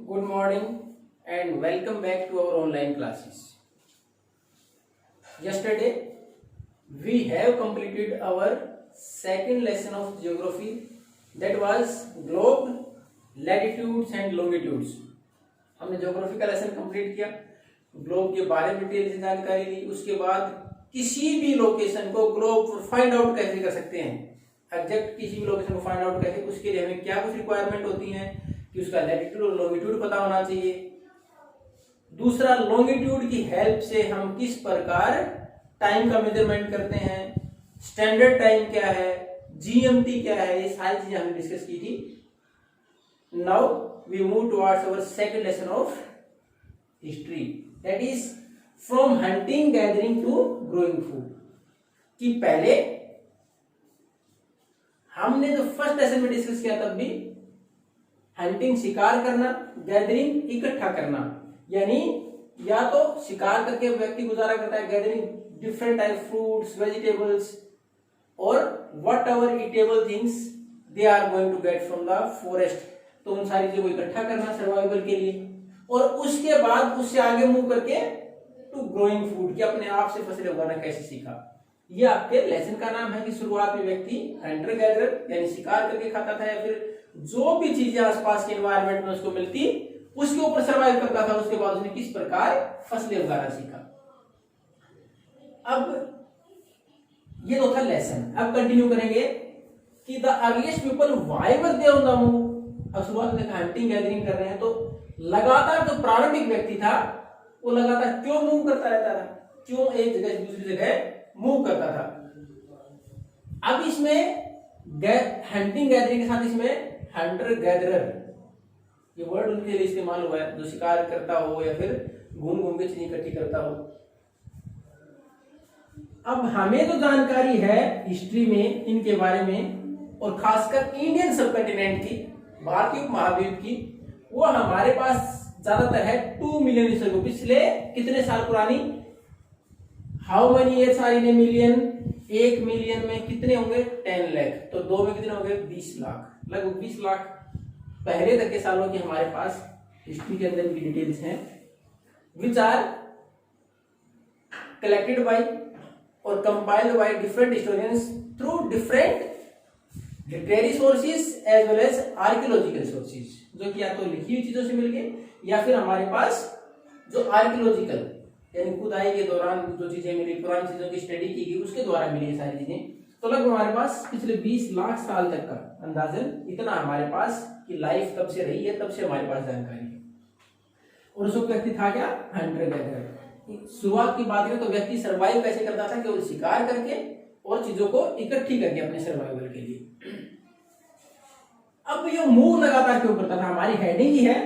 Good morning and welcome back to our online classes. Yesterday we have completed our second lesson of geography, that was globe, latitudes and longitudes. हमने geography का lesson complete किया, globe के बारे में detail से जानकारी ली। उसके बाद किसी भी लोकेशन को ग्लोब फाइंड आउट कैसे कर सकते हैं, एग्जैक्ट किसी भी लोकेशन को फाइंड आउट कैसे, उसके लिए हमें क्या कुछ रिक्वायरमेंट होती है कि उसका लैटिट्यूड और लॉन्गिट्यूड पता होना चाहिए। दूसरा, लॉन्गिट्यूड की हेल्प से हम किस प्रकार टाइम का मेजरमेंट करते हैं, स्टैंडर्ड टाइम क्या है, जीएमटी क्या है, ये सारी चीजें हमने डिस्कस की थी। Now we move towards our second lesson of history, that is from hunting gathering to growing food. कि पहले हमने जो फर्स्ट लेसन में डिस्कस किया तब भी हंटिंग शिकार करना, गैदरिंग इकट्ठा करना, यानी या तो शिकार करके व्यक्ति गुजारा करता है, gathering different type fruits, vegetables और whatever edible things they are going to get from the forest, तो उन सारी चीजों को इकट्ठा करना सर्वाइवल के लिए। और उसके बाद उससे आगे मूव करके टू ग्रोइंग फूड, कि अपने आप से फसलें उगाना कैसे सीखा। ये आपके लेसन का नाम है कि शुरुआत में व्यक्ति हंटर गैदरर यानी शिकार करके खाता था, या फिर जो भी चीजें आसपास के एनवायरनमेंट में उसको मिलती उसके ऊपर सर्वाइव करता था। उसके बाद उसने किस प्रकार फसलें उगाना सीखा। अब ये तो था लेसन। अब कंटिन्यू करेंगे कि the earliest people why were they on the move. अब शुरुआत में हंटिंग गैदरिंग कर रहे हैं, तो लगातार जो प्रारंभिक व्यक्ति था वो लगातार क्यों मूव करता रहता था, क्यों एक जगह से दूसरी जगह मूव करता था। अब इसमें हंटिंग गैदरिंग के साथ इसमें हंटर गैदरर ये वर्ड उनके लिए इस्तेमाल हुआ है, जो शिकार करता हो या फिर घूम घूम के चीजें इकट्ठी करता हो। अब हमें जो जानकारी है हिस्ट्री में इनके बारे में, और खासकर इंडियन सब कंटिनेंट की, भारतीय उपमहाद्वीप की, वो हमारे पास ज्यादातर है 2 मिलियन ईयर को। पिछले कितने साल पुरानी, how many years are in a million, 1 million में कितने होंगे 10 लाख, तो 2 में कितने होंगे 20 लाख, लगभग 20 लाख पहले तक के सालों की हमारे पास हिस्ट्री के अंदर की डिटेल्स हैं, विच आर कलेक्टेड बाय और compiled by different historians through different literary sources as well as archaeological sources, जो कि या तो लिखी हुई चीजों से मिल गए या फिर हमारे पास जो आर्कियोलॉजिकल यानी खुदाई के दौरान जो चीजें मिली, पुरानी चीजों की स्टडी की गई उसके द्वारा मिली ये सारी चीजें। तो लगभग हमारे पास पिछले 20 लाख साल तक का अंदाजन इतना हमारे पास कि लाइफ तब से रही है, तब से हमारे पास जानकारी है। और उस व्यक्ति था क्या, हंटर गैदरर। शुरुआत की बात करें तो व्यक्ति सर्वाइव कैसे करता था, केवल शिकार करके और चीजों को इकट्ठी करके अपने सर्वाइवल के लिए। अब ये मूव लगातार क्यों करता था, हमारी हेडिंग ही है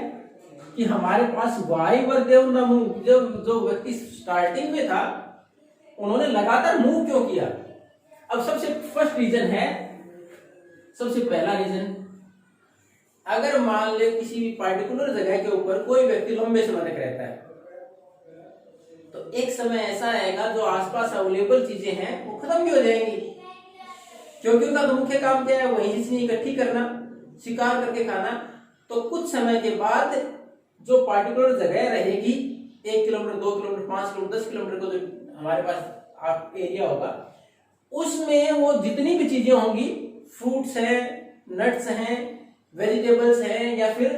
कि हमारे पास why were they on the move. जो व्यक्ति स्टार्टिंग में था उन्होंने लगातार मूव क्यों किया। अब सबसे फर्स्ट रीजन है, सबसे पहला रीजन, अगर मान ले किसी भी पार्टिकुलर जगह के ऊपर कोई व्यक्ति लंबे समय तक रहता है, तो एक समय ऐसा आएगा जो आसपास अवेलेबल चीजें हैं वो खत्म भी हो जाएंगी, क्योंकि उनका तो मुख्य काम क्या है, वही चीजें इकट्ठी करना, शिकार करके खाना। तो कुछ समय के बाद जो पार्टिकुलर जगह रहेगी, 1 किलोमीटर, 2 किलोमीटर, 5 किलोमीटर, 10 किलोमीटर को जो हमारे पास एरिया होगा, उसमें वो जितनी भी चीजें होंगी, फ्रूट्स हैं, नट्स हैं, वेजिटेबल्स हैं, या फिर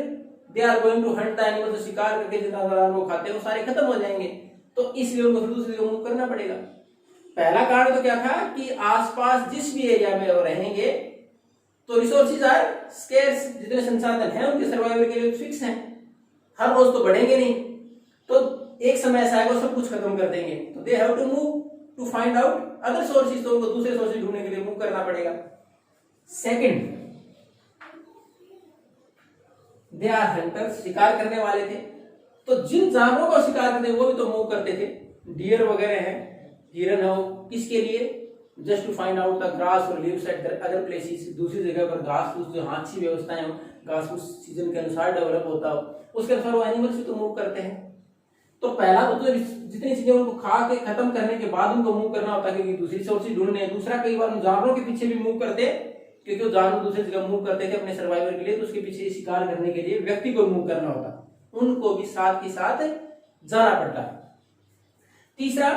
they are going to hunt the animal, जो शिकार करके जितना दौरान वो खाते हैं वो सारे खत्म हो जाएंगे। तो इसलिए उनको फिर दूसरी जगह मूव करना पड़ेगा। पहला कारण तो क्या था कि आसपास जिस भी एरिया में वो रहेंगे तो रिसोर्सेज आर स्केर्स, जितने संसाधन हैं उनके सर्वाइवल के लिए फिक्स हैं, हर रोज तो बढ़ेंगे नहीं, तो एक समय ऐसा आएगा सब कुछ खत्म कर देंगे। तो they have to move to find out other sources, तो उनको दूसरे सोर्सेज ढूंढने के लिए मूव करना पड़ेगा। सेकंड, दे आर हंटर्स, शिकार करने वाले थे, तो जिन जानवरों को शिकार करते वो भी तो मूव करते थे। डियर वगैरह हैं, हिरन हो, किसके लिए, just to find out the grass और लीव्स एट अदर प्लेसेस, दूसरी जगह पर घास फूस, जो हाथ सी व्यवस्थाएं हो, घास फूस सीजन के अनुसार डेवलप होता हो, उसके अनुसार वो एनिमल्स भी तो मूव करते हैं। तो पहला तो जितनी चीजें उनको खा के खत्म करने के बाद उनको मूव करना होता है, क्योंकि दूसरी सोर्सेज ढूंढने। दूसरा, कई बार जानवरों के पीछे भी मूव करते, क्योंकि वो जानवर दूसरी जगह मूव करते थे अपने सर्वाइवल के लिए, तो उसके पीछे शिकार करने के लिए व्यक्ति को मूव करना होता। उनको भी साथ के साथ जाना पड़ता है। तीसरा,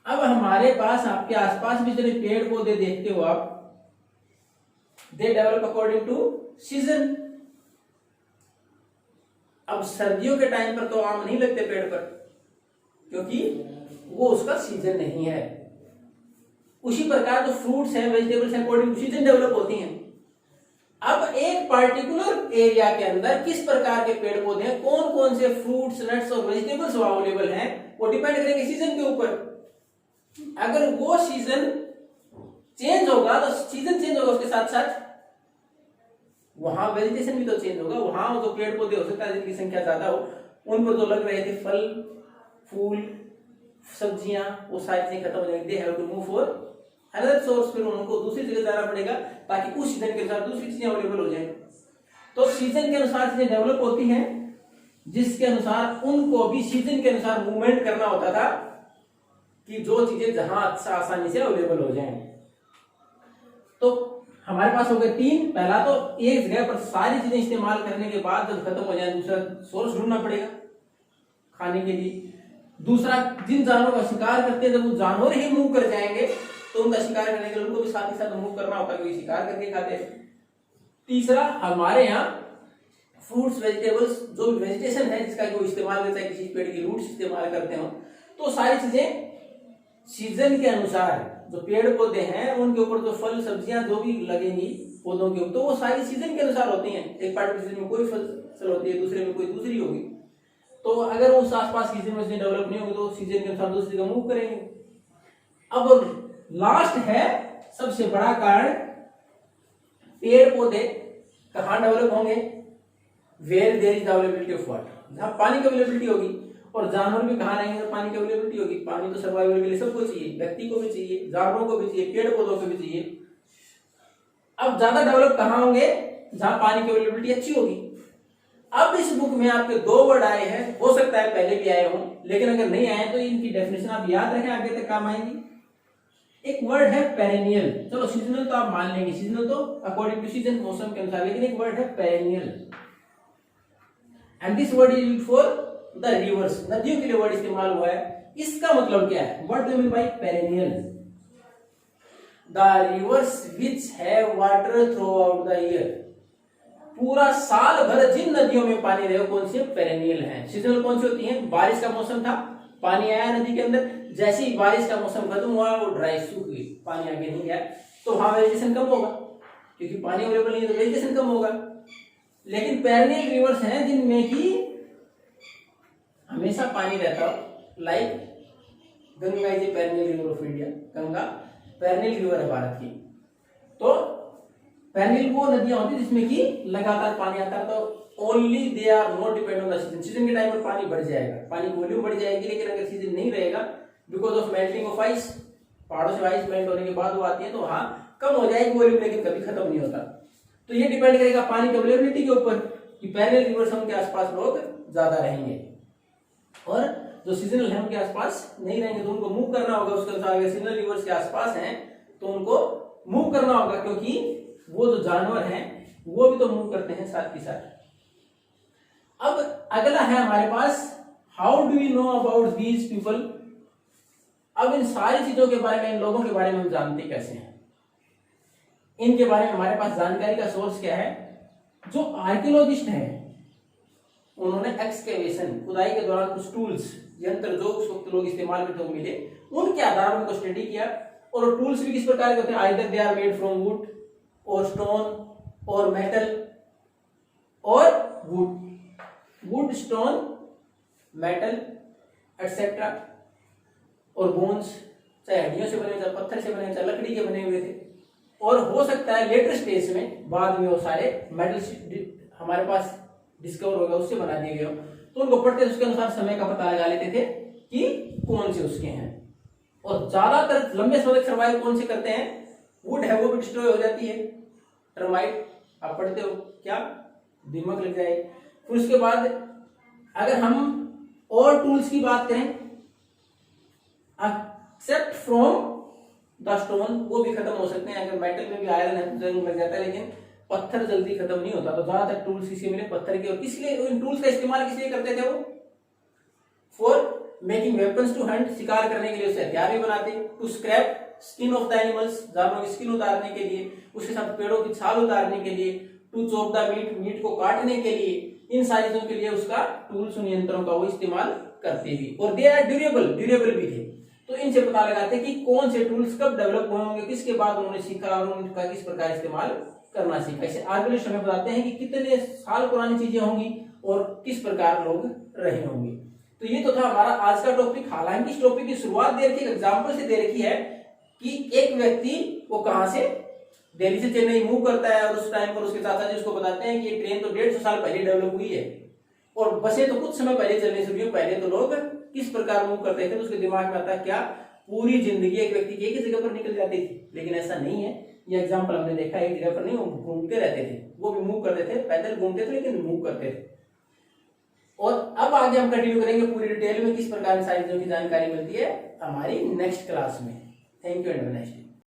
अब हमारे पास आपके आसपास भी जितने पेड़ पौधे देखते हो आप, they develop according to season. अब सर्दियों के टाइम पर तो आम नहीं लगते पेड़ पर, क्योंकि वो उसका सीजन नहीं है। उसी प्रकार जो फ्रूट्स हैं, वेजिटेबल्स हैं, अकॉर्डिंग टू सीजन डेवलप होती हैं। अब एक पार्टिकुलर एरिया के अंदर किस प्रकार के पेड़ पौधे हैं, कौन कौन से फ्रूट्स, नट्स और वेजिटेबल्स अवेलेबल हैं, वो डिपेंड करेंगे सीजन के ऊपर। अगर वो सीजन चेंज होगा तो सीजन चेंज होगा, उसके साथ साथ वहां वेजिटेशन भी तो चेंज होगा। वहां जो पेड़ पौधे हो सकता है जिनकी संख्या ज्यादा हो, उन पर जो लग रहे थे फल, फूल, सब्जियां, वो सारी चीजें खत्म हो जाएंगी। They have to move for another source, फिर उनको दूसरी जगह जाना पड़ेगा ताकि उस सीजन के अनुसार दूसरी चीजें अवेलेबल हो जाए। तो सीजन के अनुसार चीजें डेवलप होती हैं, जिसके अनुसार उनको भी सीजन के अनुसार मूवमेंट करना होता था कि जो चीजें जहां आसानी से अवेलेबल हो जाएं। तो हमारे पास हो गए तीन। पहला तो एक जगह पर सारी चीजें इस्तेमाल करने के बाद जब खत्म हो जाए दूसरा सोर्स ढूंढना पड़ेगा खाने के लिए। दूसरा, जिन जानवरों का शिकार करते हैं जब वो जानवर ही मूव कर जाएंगे तो उनका शिकार करने के लिए उनको भी साथ ही साथ मूव करना होता है, क्योंकि शिकार करके खाते हैं। तीसरा, हमारे यहाँ फ्रूट्स, वेजिटेबल्स, जो वेजिटेशन है जिसका जो इस्तेमाल करता है, किसी पेड़ की रूट्स इस्तेमाल करते हो, तो सारी चीजें सीजन के अनुसार जो पेड़ पौधे हैं उनके ऊपर जो फल सब्जियां जो भी लगेंगी पौधों के ऊपर, तो वो सारी सीजन के अनुसार होती हैं। एक पार्टिकुलर सीजन में कोई फसल होती है, दूसरे में कोई दूसरी होगी। तो अगर उस आसपास की सीजन में डेवलप नहीं होगी तो सीजन के अनुसार दूसरी जगह मूव करेंगे। अब लास्ट है सबसे बड़ा कारण, पेड़ पौधे कहाँ डेवलप होंगे, where there is availability of water, जहां पानी की अवेलेबिलिटी होगी। और जानवर भी कहाँ रहेंगे जब पानी की अवेलेबिलिटी होगी। पानी तो सर्वाइवल के लिए सबको चाहिए, व्यक्ति को भी चाहिए, जानवरों को भी चाहिए, पेड़ पौधों को भी चाहिए। अब ज्यादा डेवलप कहाँ होंगे, जहां पानी की अवेलेबिलिटी अच्छी होगी। अब इस बुक में आपके दो वर्ड आए हैं, हो सकता है पहले भी आए हों, लेकिन अगर नहीं आए तो इनकी डेफिनेशन आप याद रखें, आगे तक काम आएंगी। एक वर्ड है पेरेनियल। चलो सीजनल तो आप मान लेंगे, सीजनल तो अकॉर्डिंग टू सीजन, मौसम के अनुसार, लेकिन एक वर्ड है perennial, and this word is used for the reverse, नदियों के लिए वर्ड इस्तेमाल हुआ है। इसका मतलब क्या है, what do you mean by perennial? The reverse which have water through out the year, पूरा साल भर जिन नदियों में पानी रहे, कौन सी पेरेनियल है। सीजनल कौन सी होती है, बारिश का मौसम था, पानी आया नदी के अंदर, जैसे ही बारिश का मौसम खत्म हुआ वो ड्राई सूख गई, पानी आगे नहीं गया, तो वहां वेजिटेशन कम होगा, क्योंकि पानी अवेलेबल नहीं है तो वेजिटेशन कम होगा। लेकिन पेरेनियल रिवर्स हैं जिनमें की हमेशा पानी रहता हो, like Ganga is a perennial river of India, Ganga perennial river है भारत की। तो पेरेनियल वो नदियां होती है जिसमें कि लगातार पानी आता है, तो only they are not depend on the season. Season के टाइम पर पानी बढ़ जाएगा, पानी की वॉल्यूम बढ़ जाएगी, लेकिन अगर सीजन नहीं रहेगा because of melting of ice, पहाड़ों से आइस मेल्ट होने के बाद वो आती है, तो वहां कम हो जाएगी वॉल्यूम, लेकिन कभी खत्म नहीं होता। तो ये डिपेंड करेगा पानी की अवेलेबिलिटी के ऊपर कि पेरेनियल रिवर्स के आसपास लोग ज्यादा रहेंगे, और जो सीजनल है उनके आसपास नहीं रहेंगे, तो उनको मूव करना होगा उसके अनुसार। अगर सीजनल रिवर्स के आसपास हैं तो उनको मूव करना होगा, क्योंकि वो जो जानवर हैं वो भी तो मूव करते हैं साथ ही साथ। अब अगला है हमारे पास, how do we know about these people. अब इन सारी चीजों के बारे में, इन लोगों के बारे में हम जानते कैसे हैं, इनके बारे में हमारे पास जानकारी का सोर्स क्या है। जो आर्कियोलॉजिस्ट हैं उन्होंने एक्सकेवेशन, खुदाई के दौरान कुछ टूल्स, यंत्र जो उस वक्त लोग इस्तेमाल करते हुए मिले, उनके आधार पर उनको स्टडी किया। और टूल्स भी किस प्रकार के होते हैं, either they are made from wood और स्टोन और मेटल और वुड, स्टोन, मेटल एटसेट्रा, और बोन्स, चाहे हड्डियों से बने, चाहे पत्थर से बने, चाहे लकड़ी के बने हुए थे। और हो सकता है लेटर स्टेज में बाद में वो सारे मेटल हमारे पास डिस्कवर हो गया, उससे बना दिए गए हो, तो उनको पढ़ते उसके अनुसार समय का पता लगा लेते थे कि कौन से उसके हैं। और ज्यादातर लंबे समय तक सर्वाइव कौन से करते हैं, वुड है वो भी डिस्ट्रॉय हो जाती है, टर्माइट आप पढ़ते हो क्या, दीमक लग जाए। फिर उसके बाद अगर हम और टूल्स की बात करें, एक्सेप्ट फ्रॉम द स्टोन, वो भी खत्म हो सकते हैं। अगर मेटल में भी आयरन है तो जंग लग जाता है, लेकिन पत्थर जल्दी खत्म नहीं होता, तो ज्यादातर टूल्स किसके मिले, पत्थर के। और किसलिए इन टूल्स का इस्तेमाल किस लिए करते थे वो, for making weapons to hunt, शिकार करने के लिए उसे हथियार भी बनाते, to scrap skin off the animals, जानवरों की स्किन उतारने के लिए, उसके साथ पेड़ों की छाल उतारने के लिए, to chop the meat, meat को काटने के लिए, इन सारी चीजों के लिए उसका टूल्स उन यंत्रों का वो इस्तेमाल करते भी। और दे आर ड्यूरेबल भी थे। तो इनसे पता लगाते कि कौन से टूल्स कब डेवलप हुए होंगे, किसके बाद उन्होंने सीखा और उनका किस प्रकार इस्तेमाल करना सीखा। इसे आर्कियोलॉजिस्ट हमें बताते हैं कि कितने साल पुरानी चीजें होंगी और किस प्रकार लोग रहे होंगे। तो ये तो था हमारा आज का टॉपिक। हालांकि इस टॉपिक की शुरुआत दे रखी, एग्जाम्पल से दे रखी है कि एक व्यक्ति वो कहां से, दिल्ली से चेन्नई मूव करता है, और उस टाइम पर उसके चाचा जी उसको बताते हैं कि ये ट्रेन तो 150 साल पहले डेवलप हुई है और बसें तो कुछ समय पहले चलने शुरू हुई। पहले तो लोग किस प्रकार मूव करते थे, तो उसके दिमाग में आता है क्या पूरी जिंदगी एक व्यक्ति की एक ही जगह पर निकल जाती थी। लेकिन ऐसा नहीं है, ये एग्जाम्पल हमने देखा, एक जगह पर नहीं, वो घूमते रहते थे, वो भी मूव करते थे, पैदल घूमते थे लेकिन मूव करते थे। और अब आगे हम कंटिन्यू करेंगे पूरी डिटेल में किस प्रकार सारी चीजों की जानकारी मिलती है हमारी नेक्स्ट क्लास में। Thank you and next.